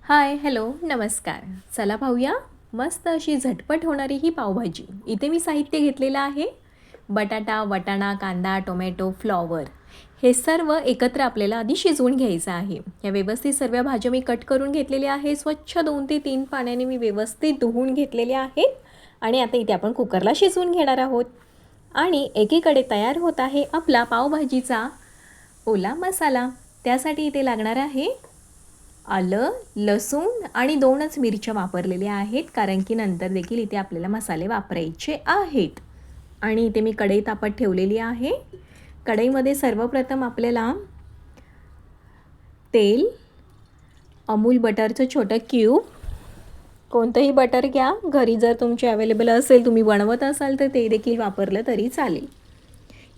हाय, hello, नमस्कार. चला पाहूया मस्त अशी झटपट होणारी ही पावभाजी. इथे मी साहित्य घेतलेलं आहे. बटाटा, वाटाणा, कांदा, टोमॅटो, फ्लॉवर हे सर्व एकत्र आपल्याला आधी शिजवून घ्यायचं आहे. या व्यवस्थित सर्व भाज्या मी कट करून घेतलेल्या आहे. स्वच्छ 2 ते 3 पाण्याने मी व्यवस्थित धुवून घेतलेले आहेत. आणि आता इथे आपण कुकरला शिजवून घेणार आहोत. आणि एकीकडे तयार होत आहे आपला पावभाजीचा ओला मसाला. त्यासाठी इथे लागणार आहे आलं, लसूण आणि 2च मिरच्या वापरलेल्या आहेत, कारण की नंतर देखील इथे आपल्याला मसाले वापरायचे आहेत. आणि इथे मी कढई तापत ठेवलेली आहे. कढईमध्ये सर्वप्रथम आपल्याला तेल, अमूल बटरचं छोटं क्यूब, कोणतंही बटर घ्या, घरी जर तुमचे अवेलेबल असेल, तुम्ही बनवत असाल तर ते देखील वापरलं तरी चालेल.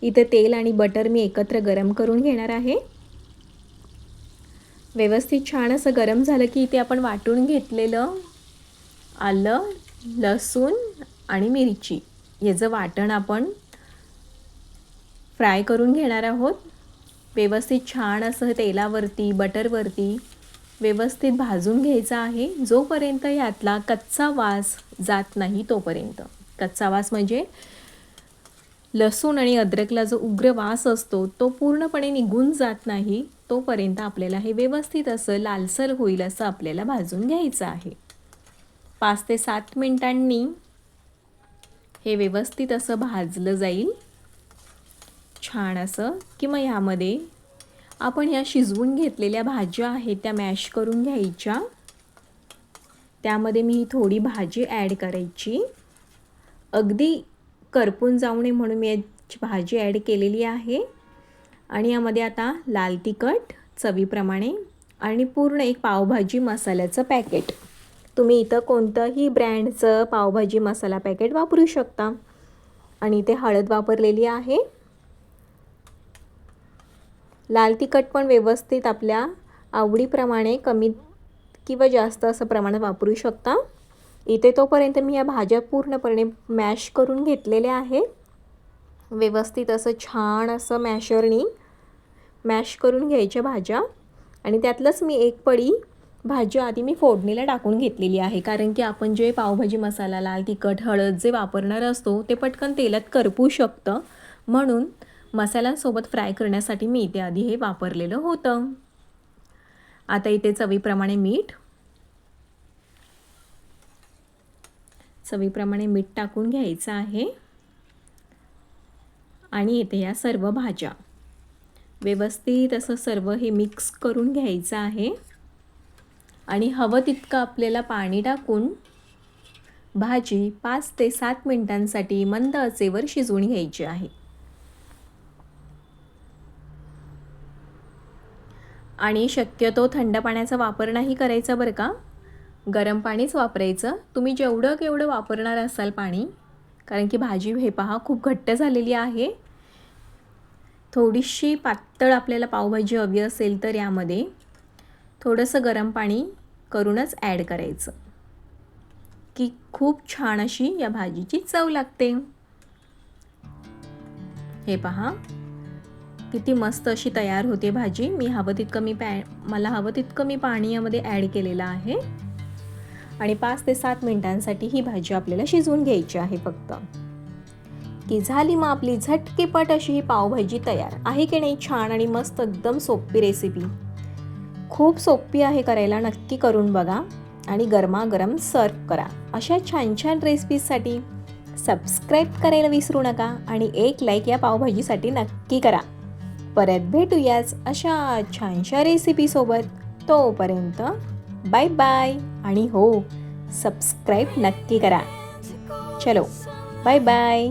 इथे तेल आणि बटर मी एकत्र गरम करून घेणार आहे. व्यवस्थित छान असं गरम झालं की इथे आपण वाटून घेतलेलं आलं, लसूण आणि मिरची याचं वाटण आपण फ्राय करून घेणार आहोत. व्यवस्थित छान असं तेलावरती, बटरवरती व्यवस्थित भाजून घ्यायचं आहे, जोपर्यंत यातला कच्चा वास जात नाही तोपर्यंत. कच्चा वास म्हणजे लसूण आणि अद्रकला जो उग्र वास असतो तो पूर्णपणे निघून जात नाही तोपर्यंत आपल्याला हे व्यवस्थित असं लालसर होईल असं आपल्याला भाजून घ्यायचं आहे. 5 ते 7 मिनिटांनी हे व्यवस्थित असं भाजलं जाईल छान असं, की मग ह्यामध्ये आपण ह्या शिजवून घेतलेल्या भाज्या आहेत त्या मॅश करून घ्यायच्या. त्यामध्ये मी थोडी भाजी ॲड करायची. अगदी करपून जाऊ नये म्हणून मी याची भाजी ॲड केलेली आहे. आणि यामध्ये आता लाल तिखट चवीप्रमाणे आणि पूर्ण एक पावभाजी मसाल्याचं पॅकेट. तुम्ही इथं कोणतंही ब्रँडचं पावभाजी मसाला पॅकेट वापरू शकता. आणि इथे हळद वापरलेली आहे. लाल तिखट पण व्यवस्थित आपल्या आवडीप्रमाणे कमी किंवा जास्त असं प्रमाणात वापरू शकता. इथे तोपर्यंत मी या भाज्या पूर्णपणे मॅश करून घेतलेल्या आहेत. व्यवस्थित असं छान असं मॅशरनी मॅश करून घ्यायच्या भाज्या. आणि त्यातलंच मी एक पडी भाज्या आधी मी फोडणीला टाकून घेतलेली आहे, कारण की आपण जे पावभाजी मसाला, लाल तिखट, हळद जे वापरणार असतो ते पटकन तेलात करपू शकतं, म्हणून मसाल्यांसोबत फ्राय करण्यासाठी मी इथे आधी हे वापरलेलं होतं. आता इथे चवीप्रमाणे मीठ टाकून घ्यायचं आहे. आणि इथे या सर्व भाज्या व्यवस्थित असं सर्व हे मिक्स करून घ्यायचं आहे. आणि हवं तितकं आपल्याला पाणी टाकून भाजी 5 ते 7 मिनिटांसाठी मंद आचेवर शिजवून घ्यायची आहे. आणि शक्यतो थंड पाण्याचा वापर नाही करायचा बरं का, गरम पाणीच वापरायचं. तुम्ही जेवढं केवढं वापरणार असाल पाणी, कारण की भाजी हे पहा खूप घट्ट झालेली आहे. थोडीशी पातळ आपल्याला पावभाजी हवी असेल तर यामध्ये थोडंसं गरम पाणी करूनच ॲड करायचं, की खूप छान अशी या भाजीची चव लागते. हे पहा किती मस्त अशी तयार होते भाजी. मला हवं तितकं मी पाणी यामध्ये ॲड केलेलं आहे. आणि 5 ते 7 मिनिटांसाठी ही भाजी आपल्याला शिजवून घ्यायची आहे फक्त, की झाली मग आपली झटकीपट अशी ही पावभाजी तयार आहे की नाही. छान आणि मस्त एकदम सोपी रेसिपी, खूप सोपी आहे करायला. नक्की करून बघा आणि गरमागरम सर्व करा. अशा छान छान रेसिपीजसाठी सबस्क्राईब करायला विसरू नका आणि एक लाईक या पावभाजीसाठी नक्की करा. परत भेटूयाच अशा छानशा रेसिपीसोबत. तोपर्यंत बाय बाय. आणि हो, सबस्क्राईब नक्की करा. चलो बाय बाय.